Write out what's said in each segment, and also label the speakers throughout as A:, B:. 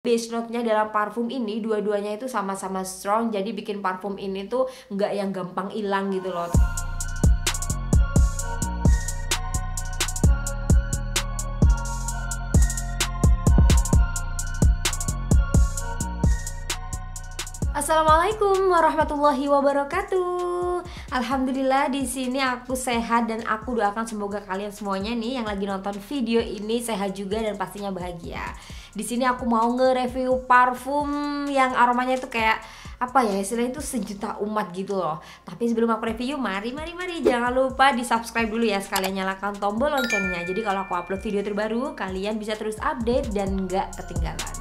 A: Base note-nya dalam parfum ini dua-duanya itu sama-sama strong, jadi bikin parfum ini tuh nggak yang gampang hilang gitu loh. Assalamualaikum warahmatullahi wabarakatuh. Alhamdulillah di sini aku sehat dan aku doakan semoga kalian semuanya nih yang lagi nonton video ini sehat juga dan pastinya bahagia. Di sini aku mau nge-review parfum yang aromanya itu kayak apa ya, istilahnya itu sejuta umat gitu loh. Tapi sebelum aku review, mari jangan lupa di subscribe dulu ya, sekalian nyalakan tombol loncengnya. Jadi kalau aku upload video terbaru, kalian bisa terus update dan nggak ketinggalan.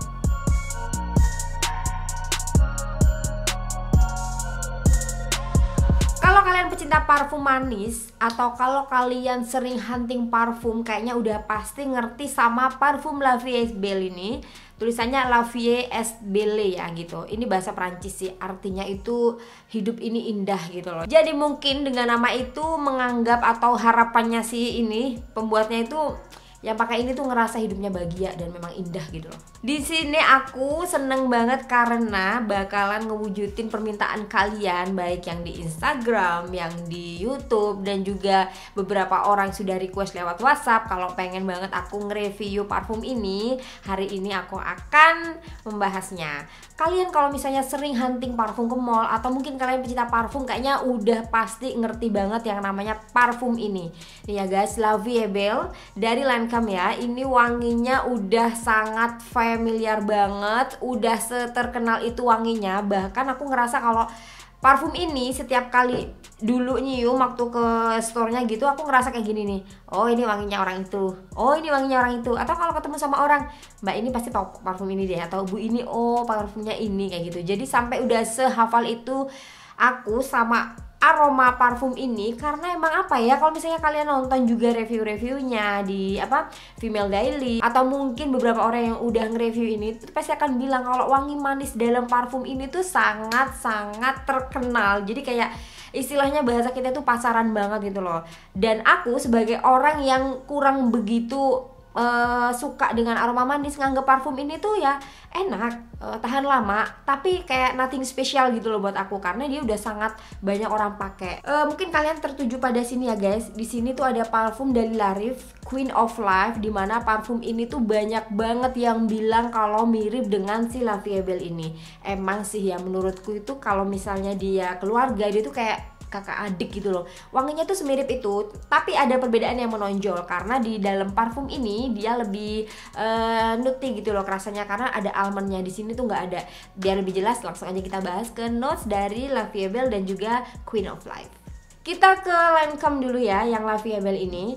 A: Kalau kalian pecinta parfum manis atau kalau kalian sering hunting parfum, kayaknya udah pasti ngerti sama parfum La Vie est Belle ini. Tulisannya La Vie est Belle ya gitu. Ini bahasa Prancis sih, artinya itu hidup ini indah gitu loh. Jadi mungkin dengan nama itu menganggap atau harapannya sih ini pembuatnya itu yang pakai ini tuh ngerasa hidupnya bahagia dan memang indah gitu loh. Di sini aku seneng banget karena bakalan ngewujudin permintaan kalian, baik yang di Instagram, yang di YouTube, dan juga beberapa orang sudah request lewat WhatsApp kalau pengen banget aku nge-review parfum ini. Hari ini aku akan membahasnya. Kalian kalau misalnya sering hunting parfum ke mall atau mungkin kalian pecinta parfum, kayaknya udah pasti ngerti banget yang namanya parfum ini. Nih ya guys, La Vie est Belle dari Lancôme ya. Ini wanginya udah sangat familiar banget, udah seterkenal itu wanginya. Bahkan aku ngerasa kalau parfum ini setiap kali dulu nyium waktu ke store-nya gitu, aku ngerasa kayak gini nih. Oh, ini wanginya orang itu. Oh, ini wanginya orang itu. Atau kalau ketemu sama orang, Mbak ini pasti tahu parfum ini deh, atau Bu ini oh parfumnya ini, kayak gitu. Jadi sampai udah sehafal itu aku sama aroma parfum ini. Karena emang apa ya, kalau misalnya kalian nonton juga review-reviewnya di Female Daily atau mungkin beberapa orang yang udah nge-review ini tuh pasti akan bilang kalau wangi manis dalam parfum ini tuh sangat-sangat terkenal. Jadi kayak istilahnya bahasa kita tuh pasaran banget gitu loh. Dan aku sebagai orang yang kurang begitu suka dengan aroma manis, nganggep parfum ini tuh ya enak, tahan lama, tapi kayak nothing special gitu loh buat aku karena dia udah sangat banyak orang pakai. Mungkin kalian tertuju pada sini ya guys. Di sini tuh ada parfum dari La Rive, Queen of Life, dimana parfum ini tuh banyak banget yang bilang kalau mirip dengan si La Vie est Belle ini. Emang sih ya, menurutku itu kalau misalnya dia keluarga, dia tuh kayak kakak adik gitu loh. Wanginya tuh semirip itu, tapi ada perbedaan yang menonjol karena di dalam parfum ini dia lebih nutty gitu loh rasanya karena ada almondnya. Di sini tuh nggak ada. Biar lebih jelas, langsung aja kita bahas ke notes dari La Vie est Belle dan juga Queen of Life. Kita ke Lancôme dulu ya, yang La Vie est Belle ini.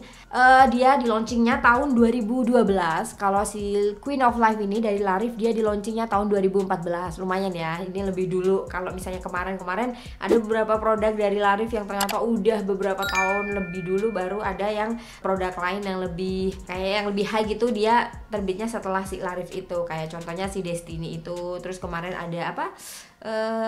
A: Dia di launchingnya tahun 2012. Kalau si Queen of Life ini dari La Rive, dia di launchingnya tahun 2014. Lumayan ya, ini lebih dulu. Kalau misalnya kemarin ada beberapa produk dari La Rive yang ternyata udah beberapa tahun lebih dulu, baru ada yang produk lain yang lebih kayak yang lebih high gitu, dia terbitnya setelah si La Rive itu. Kayak contohnya si Destiny itu. Terus kemarin ada apa?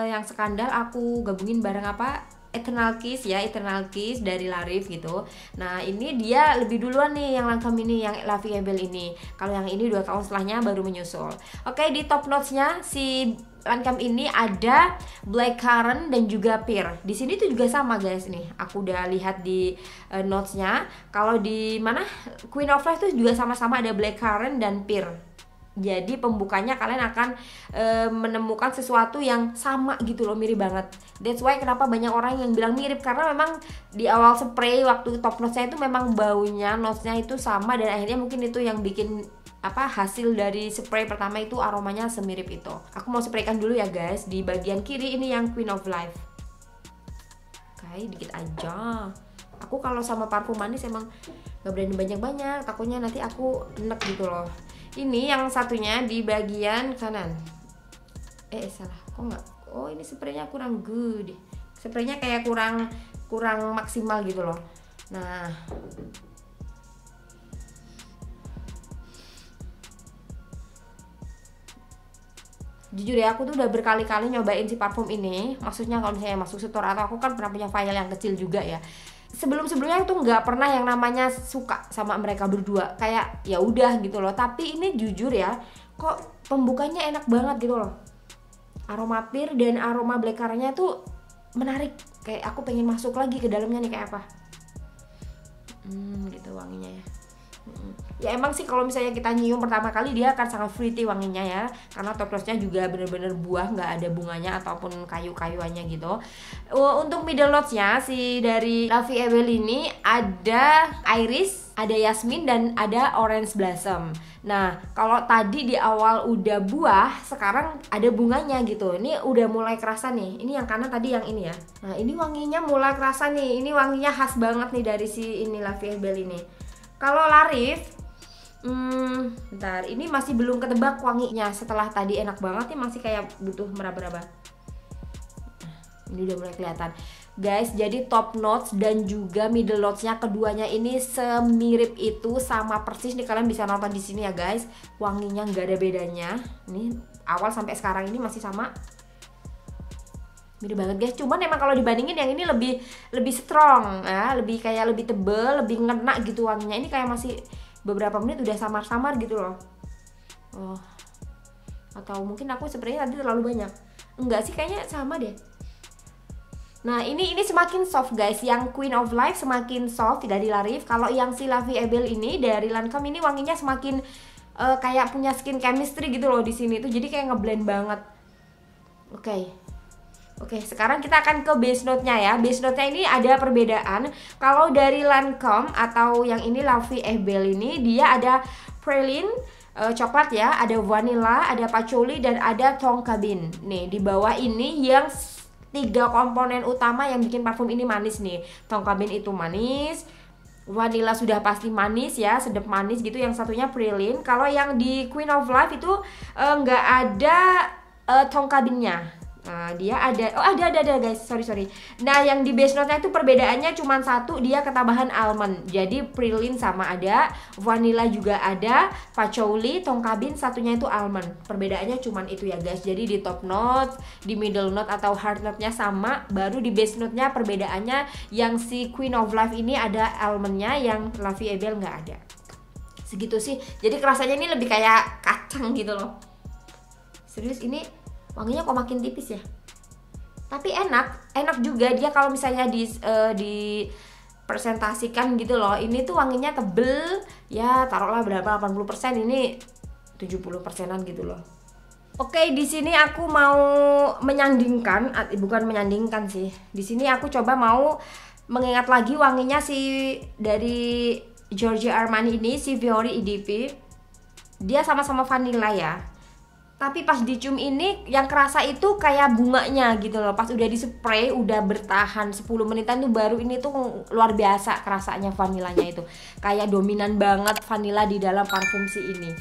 A: Yang skandal aku gabungin bareng apa? Eternal Kiss ya, Eternal Kiss dari La Rive gitu. Nah ini dia lebih duluan nih yang Lancôme ini, yang La Vie est Belle ini. Kalau yang ini 2 tahun setelahnya baru menyusul. Oke, di top notesnya si Lancôme ini ada Blackcurrant dan juga Pear. Di sini tuh juga sama guys nih. Aku udah lihat di notesnya. Kalau di mana Queen of Life tuh juga sama-sama ada Blackcurrant dan Pear. Jadi pembukanya kalian akan menemukan sesuatu yang sama gitu loh, mirip banget. That's why kenapa banyak orang yang bilang mirip, karena memang di awal spray waktu top notesnya itu memang baunya, notesnya itu sama, dan akhirnya mungkin itu yang bikin hasil dari spray pertama itu aromanya semirip itu. Aku mau spraykan dulu ya guys. Di bagian kiri ini yang Queen of Life. Oke, dikit aja. Aku kalau sama parfum manis emang gak berani banyak-banyak, takutnya nanti aku enek gitu loh. Ini yang satunya di bagian kanan. Salah, kok nggak? Oh, ini spraynya kurang good. Spraynya kayak kurang maksimal gitu loh. Nah, jujur ya, aku tuh udah berkali-kali nyobain si parfum ini. Maksudnya kalau misalnya masuk store, atau aku kan pernah punya file yang kecil juga ya. Sebelum-sebelumnya itu nggak pernah yang namanya suka sama mereka berdua, kayak ya udah gitu loh. Tapi ini jujur ya, kok pembukanya enak banget gitu loh. Aroma pear dan aroma blackcurrant-nya tuh menarik. Kayak aku pengen masuk lagi ke dalamnya nih kayak apa. Gitu wanginya ya. Ya emang sih kalau misalnya kita nyium pertama kali dia akan sangat fruity wanginya ya, karena top notes-nya juga bener-bener buah, nggak ada bunganya ataupun kayu-kayuannya gitu. Untuk middle notes-nya si dari La Vie est Belle ini ada iris, ada yasmin, dan ada orange blossom. Nah kalau tadi di awal udah buah, sekarang ada bunganya gitu. Ini udah mulai kerasa nih. Ini yang kanan tadi yang ini ya. Nah ini wanginya mulai kerasa nih. Ini wanginya khas banget nih dari si ini La Vie est Belle ini. Kalau La Rive, bentar, ini masih belum ketebak wanginya. Setelah tadi enak banget nih, masih kayak butuh meraba-raba. Ini udah mulai kelihatan, guys. Jadi top notes dan juga middle notes-nya keduanya ini semirip itu, sama persis nih. Kalian bisa nonton di sini ya, guys. Wanginya nggak ada bedanya. Ini awal sampai sekarang ini masih sama. Mirip banget, guys. Cuman emang kalau dibandingin yang ini lebih strong ya, lebih kayak lebih tebel, lebih ngena gitu wanginya. Ini kayak masih beberapa menit udah samar-samar gitu loh. Oh. Atau mungkin aku sebenarnya tadi terlalu banyak. Enggak sih, kayaknya sama deh. Nah, ini semakin soft, guys. Yang Queen of Life semakin soft dari La Rive. Kalau yang si La Vie est Belle ini dari Lancôme ini wanginya semakin kayak punya skin chemistry gitu loh di sini tuh. Jadi kayak ngeblend banget. Oke, sekarang kita akan ke base note-nya ya. Base note-nya ini ada perbedaan. Kalau dari Lancôme atau yang ini La Vie est Belle ini, dia ada praline, coklat ya, ada vanilla, ada patchouli, dan ada tonka bean. Nih, di bawah ini yang 3 komponen utama yang bikin parfum ini manis nih. Tonka bean itu manis, vanilla sudah pasti manis ya, sedap manis gitu. Yang satunya praline. Kalau yang di Queen of Life itu nggak ada tonka bean-nya. Nah, dia ada, ada guys, sorry. Nah, yang di base note-nya itu perbedaannya cuma satu, dia ketabahan almond. Jadi praline sama ada, vanilla juga ada, patchouli, tonka bean, satunya itu almond. Perbedaannya cuma itu ya, guys. Jadi di top note, di middle note atau heart note-nya sama, baru di base note-nya perbedaannya yang si Queen of Life ini ada almond-nya, yang La Vie est Belle nggak ada. Segitu sih. Jadi kerasanya ini lebih kayak kacang gitu loh. Serius, ini wanginya kok makin tipis ya, tapi enak juga dia kalau misalnya di presentasikan gitu loh. Ini tuh wanginya tebel ya, taruhlah berapa, 80%, ini 70%-an gitu loh. Oke, di sini aku mau menyandingkan, bukan menyandingkan sih. Di sini aku coba mau mengingat lagi wanginya si dari Giorgio Armani ini, si Fiori EDP. Dia sama-sama vanilla ya. Tapi pas dicium ini yang kerasa itu kayak bunganya gitu loh. Pas udah di spray, udah bertahan 10 menitan tuh baru ini tuh luar biasa kerasanya vanilanya itu. Kayak dominan banget vanilla di dalam parfum si ini.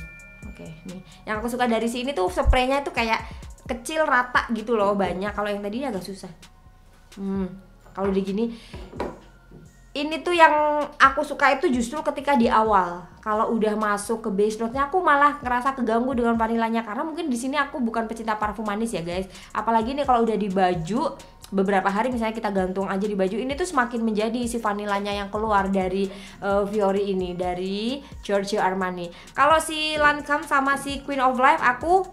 A: Oke, nih. Yang aku suka dari si ini tuh spraynya tuh kayak kecil rata gitu loh, banyak. Kalau yang tadi ini agak susah. Kalau di gini, ini tuh yang aku suka itu justru ketika di awal. Kalau udah masuk ke base note-nya aku malah ngerasa keganggu dengan vanilanya, karena mungkin di sini aku bukan pecinta parfum manis ya, guys. Apalagi nih kalau udah di baju beberapa hari, misalnya kita gantung aja di baju, ini tuh semakin menjadi si vanilanya yang keluar dari Fiori ini, dari Giorgio Armani. Kalau si Lancôme sama si Queen of Life aku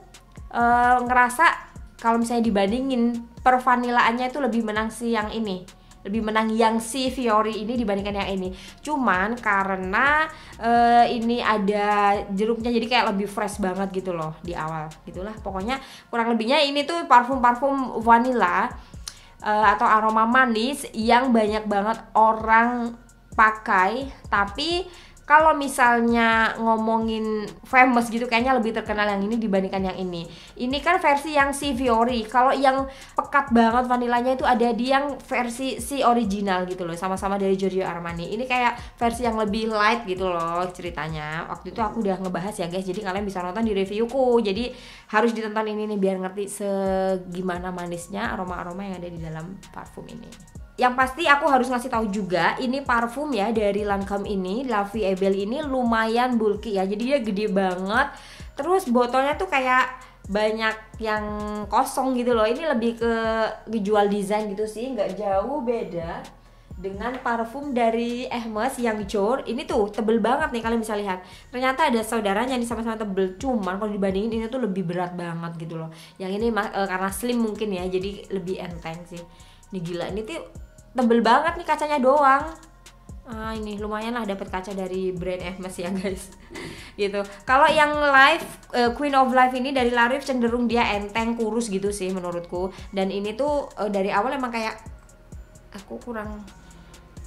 A: ngerasa kalau misalnya dibandingin per vanilaannya itu lebih menang si yang ini, lebih menang yang si Fiori ini dibandingkan yang ini. Cuman karena ini ada jeruknya, jadi kayak lebih fresh banget gitu loh di awal. Gitulah pokoknya kurang lebihnya ini tuh parfum-parfum vanilla atau aroma manis yang banyak banget orang pakai. Tapi kalau misalnya ngomongin famous gitu, kayaknya lebih terkenal yang ini dibandingkan yang ini. Ini kan versi yang si Fiori. Kalau yang pekat banget vanilanya itu ada di yang versi si original gitu loh, sama-sama dari Giorgio Armani. Ini kayak versi yang lebih light gitu loh ceritanya. Waktu itu aku udah ngebahas ya, guys. Jadi kalian bisa nonton di reviewku. Jadi harus ditonton ini nih biar ngerti segimana manisnya aroma-aroma yang ada di dalam parfum ini. Yang pasti aku harus ngasih tahu juga, ini parfum ya dari Lancôme ini, La Vie est Belle ini lumayan bulky ya. Jadi dia gede banget. Terus botolnya tuh kayak banyak yang kosong gitu loh. Ini lebih ke jual desain gitu sih, nggak jauh beda dengan parfum dari Hermes yang Jour. Ini tuh tebel banget nih, kalian bisa lihat. Ternyata ada saudaranya nih sama-sama tebel, cuman kalau dibandingin ini tuh lebih berat banget gitu loh. Yang ini karena slim mungkin ya, jadi lebih enteng sih. Ini gila, ini tuh tebel banget nih kacanya doang. Ini lumayan lah dapat kaca dari brand Hermes ya guys. Gitu. Kalau yang Life Queen of Life ini dari La Rive cenderung dia enteng, kurus gitu sih menurutku. Dan ini tuh dari awal emang kayak aku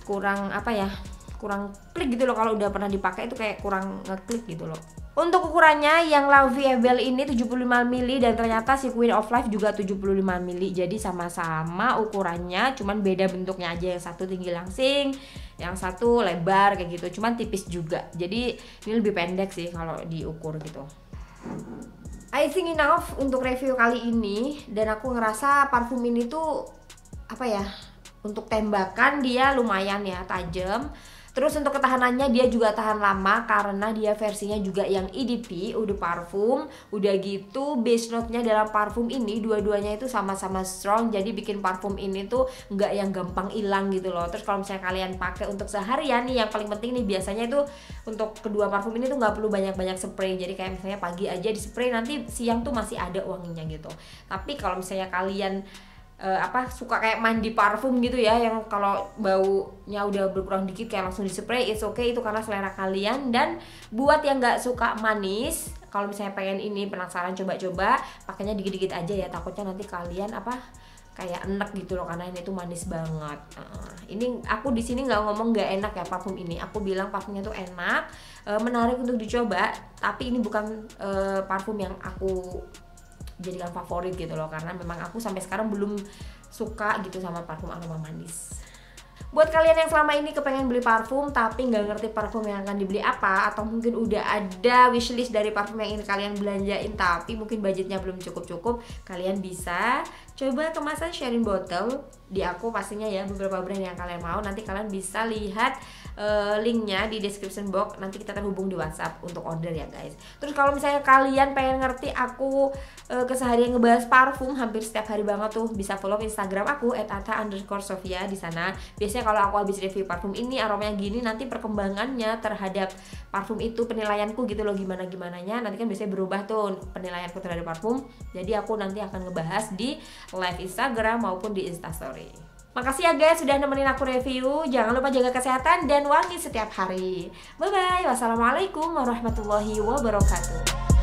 A: kurang apa ya, kurang klik gitu loh, kalau udah pernah dipakai itu kayak kurang ngeklik gitu loh. Untuk ukurannya yang La Vie Belle ini 75 ml dan ternyata si Queen of Life juga 75 ml. Jadi sama-sama ukurannya, cuman beda bentuknya aja. Yang satu tinggi langsing, yang satu lebar kayak gitu, cuman tipis juga. Jadi ini lebih pendek sih kalau diukur gitu. I think enough untuk review kali ini, dan aku ngerasa parfum ini tuh apa ya, untuk tembakan dia lumayan ya, tajam. Terus untuk ketahanannya dia juga tahan lama karena dia versinya juga yang EDP, Eau de Parfum. Udah gitu base note-nya dalam parfum ini dua-duanya itu sama-sama strong, jadi bikin parfum ini tuh nggak yang gampang hilang gitu loh. Terus kalau misalnya kalian pakai untuk seharian nih, yang paling penting nih biasanya itu untuk kedua parfum ini tuh nggak perlu banyak-banyak spray. Jadi kayak misalnya pagi aja di spray, nanti siang tuh masih ada wanginya gitu. Tapi kalau misalnya kalian suka kayak mandi parfum gitu ya, yang kalau baunya udah berkurang dikit kayak langsung di spray, it's okay, itu karena selera kalian. Dan buat yang nggak suka manis, kalau misalnya pengen ini, penasaran coba-coba, pakainya dikit-dikit aja ya, takutnya nanti kalian kayak enek gitu loh, karena ini tuh manis banget. Ini aku di sini nggak ngomong nggak enak ya parfum ini, aku bilang parfumnya tuh enak, menarik untuk dicoba. Tapi ini bukan parfum yang aku jadikan favorit gitu loh, karena memang aku sampai sekarang belum suka gitu sama parfum aroma manis. Buat kalian yang selama ini kepengen beli parfum tapi nggak ngerti parfum yang akan dibeli apa, atau mungkin udah ada wishlist dari parfum yang ingin kalian belanjain tapi mungkin budgetnya belum cukup, kalian bisa coba kemasan sharing bottle di aku pastinya ya, beberapa brand yang kalian mau. Nanti kalian bisa lihat linknya di description box, nanti kita terhubung di WhatsApp untuk order ya guys. Terus kalau misalnya kalian pengen ngerti aku keseharian ngebahas parfum hampir setiap hari banget tuh, bisa follow Instagram aku @ata_sofia. Di sana biasanya kalau aku habis review parfum ini aromanya gini, nanti perkembangannya terhadap parfum itu, penilaianku gitu loh, gimana-gimananya nanti kan biasanya berubah tuh penilaianku terhadap parfum. Jadi aku nanti akan ngebahas di live Instagram maupun di Instastory. Makasih ya guys sudah nemenin aku review. Jangan lupa jaga kesehatan dan wangi setiap hari. Bye bye. Wassalamualaikum warahmatullahi wabarakatuh.